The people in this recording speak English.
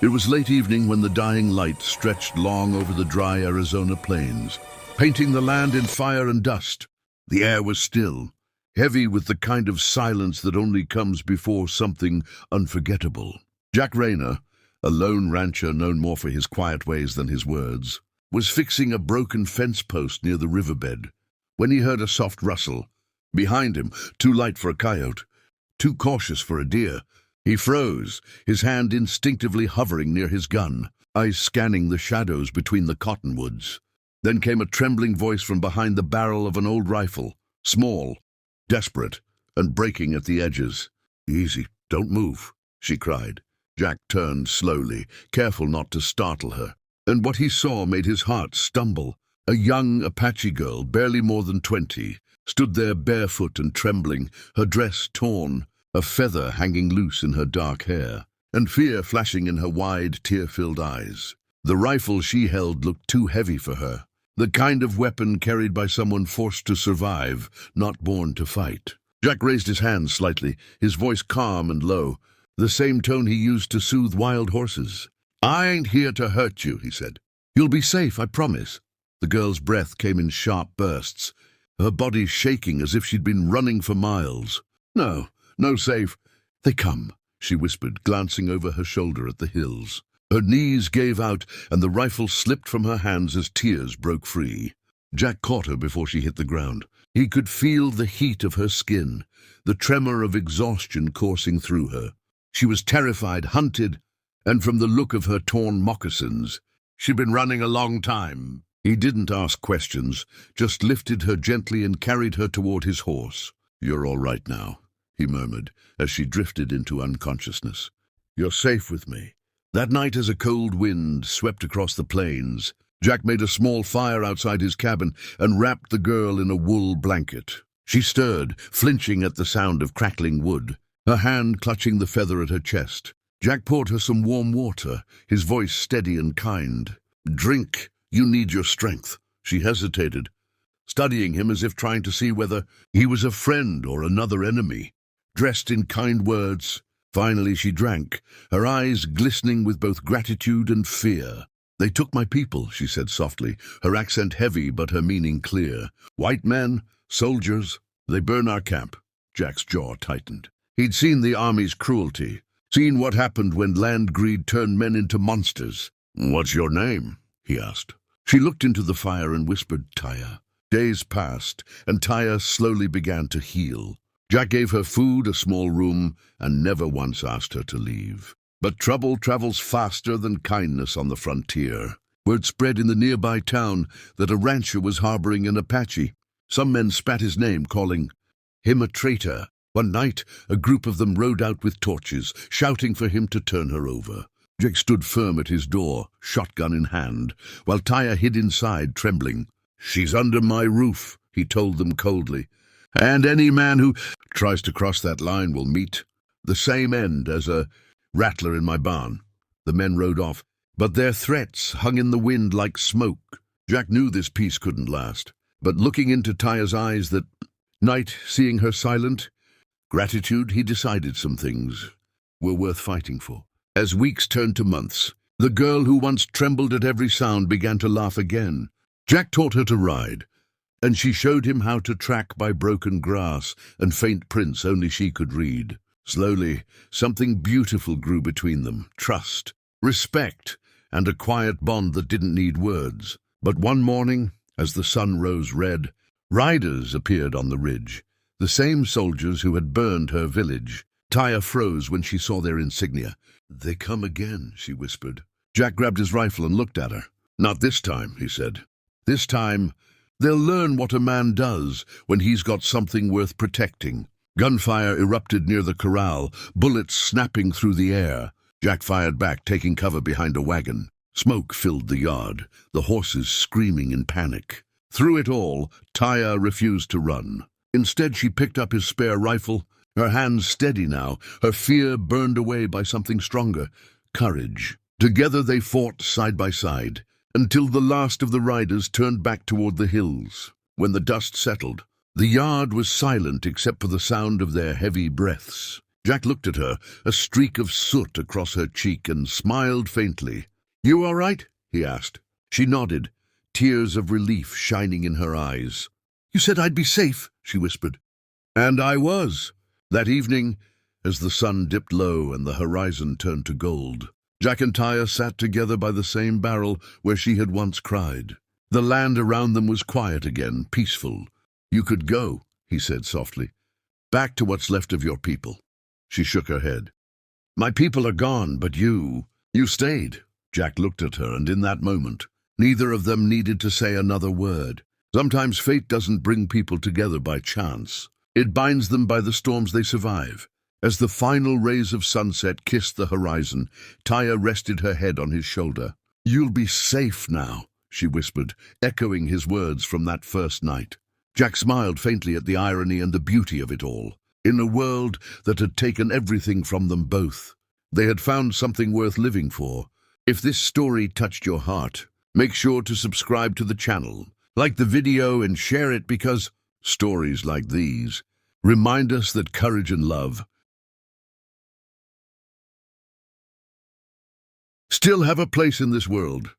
It was late evening when the dying light stretched long over the dry Arizona plains, painting the land in fire and dust. The air was still, heavy with the kind of silence that only comes before something unforgettable. Jack Rayner, a lone rancher known more for his quiet ways than his words, was fixing a broken fence post near the riverbed when he heard a soft rustle. Behind him, too light for a coyote, too cautious for a deer, he froze, his hand instinctively hovering near his gun, eyes scanning the shadows between the cottonwoods. Then came a trembling voice from behind the barrel of an old rifle, small, desperate, and breaking at the edges. "Easy, don't move," she cried. Jack turned slowly, careful not to startle her, and what he saw made his heart stumble. A young Apache girl, barely more than 20, stood there barefoot and trembling, her dress torn, a feather hanging loose in her dark hair, and fear flashing in her wide, tear-filled eyes. The rifle she held looked too heavy for her, the kind of weapon carried by someone forced to survive, not born to fight. Jack raised his hands slightly, his voice calm and low, the same tone he used to soothe wild horses. "I ain't here to hurt you," he said. "You'll be safe, I promise." The girl's breath came in sharp bursts, her body shaking as if she'd been running for miles. No safe. "They come," she whispered, glancing over her shoulder at the hills. Her knees gave out, and the rifle slipped from her hands as tears broke free. Jack caught her before she hit the ground. He could feel the heat of her skin, the tremor of exhaustion coursing through her. She was terrified, hunted, and from the look of her torn moccasins, she'd been running a long time. He didn't ask questions, just lifted her gently and carried her toward his horse. "You're all right now," he murmured, as she drifted into unconsciousness. "You're safe with me." That night, as a cold wind swept across the plains, Jack made a small fire outside his cabin and wrapped the girl in a wool blanket. She stirred, flinching at the sound of crackling wood, her hand clutching the feather at her chest. Jack poured her some warm water, his voice steady and kind. "Drink, you need your strength." She hesitated, studying him as if trying to see whether he was a friend or another enemy. Dressed in kind words, finally she drank, her eyes glistening with both gratitude and fear. "They took my people," she said softly, her accent heavy but her meaning clear. "White men, soldiers, they burn our camp." Jack's jaw tightened. He'd seen the army's cruelty, seen what happened when land greed turned men into monsters. "What's your name?" he asked. She looked into the fire and whispered, "Taya." Days passed, and Taya slowly began to heal. Jack gave her food, a small room, and never once asked her to leave. But trouble travels faster than kindness on the frontier. Word spread in the nearby town that a rancher was harboring an Apache. Some men spat his name, calling him a traitor. One night, a group of them rode out with torches, shouting for him to turn her over. Jack stood firm at his door, shotgun in hand, while Taya hid inside, trembling. "She's under my roof," he told them coldly. "And any man who tries to cross that line will meet the same end as a rattler in my barn." The men rode off, but their threats hung in the wind like smoke. Jack knew this peace couldn't last, but looking into Taya's eyes that night, seeing her silent gratitude, he decided some things were worth fighting for. As weeks turned to months, the girl who once trembled at every sound began to laugh again. Jack taught her to ride, and she showed him how to track by broken grass and faint prints only she could read. Slowly, something beautiful grew between them, trust, respect, and a quiet bond that didn't need words. But one morning, as the sun rose red, riders appeared on the ridge, the same soldiers who had burned her village. Taya froze when she saw their insignia. "They come again," she whispered. Jack grabbed his rifle and looked at her. "Not this time," he said. "This time, they'll learn what a man does when he's got something worth protecting." Gunfire erupted near the corral, bullets snapping through the air. Jack fired back, taking cover behind a wagon. Smoke filled the yard, the horses screaming in panic. Through it all, Taya refused to run. Instead, she picked up his spare rifle, her hands steady now, her fear burned away by something stronger, courage. Together they fought side by side, until the last of the riders turned back toward the hills. When the dust settled, the yard was silent except for the sound of their heavy breaths. Jack looked at her, a streak of soot across her cheek, and smiled faintly. "You all right?" he asked. She nodded, tears of relief shining in her eyes. "You said I'd be safe," she whispered. "And I was." That evening, as the sun dipped low and the horizon turned to gold, Jack and Tyre sat together by the same barrel where she had once cried. The land around them was quiet again, peaceful. "You could go," he said softly. "Back to what's left of your people." She shook her head. "My people are gone, but you stayed." Jack looked at her, and in that moment, neither of them needed to say another word. Sometimes fate doesn't bring people together by chance. It binds them by the storms they survive. As the final rays of sunset kissed the horizon, Tyre rested her head on his shoulder. "You'll be safe now," she whispered, echoing his words from that first night. Jack smiled faintly at the irony and the beauty of it all. In a world that had taken everything from them both, they had found something worth living for. If this story touched your heart, make sure to subscribe to the channel, like the video, and share it, because stories like these remind us that courage and love still have a place in this world.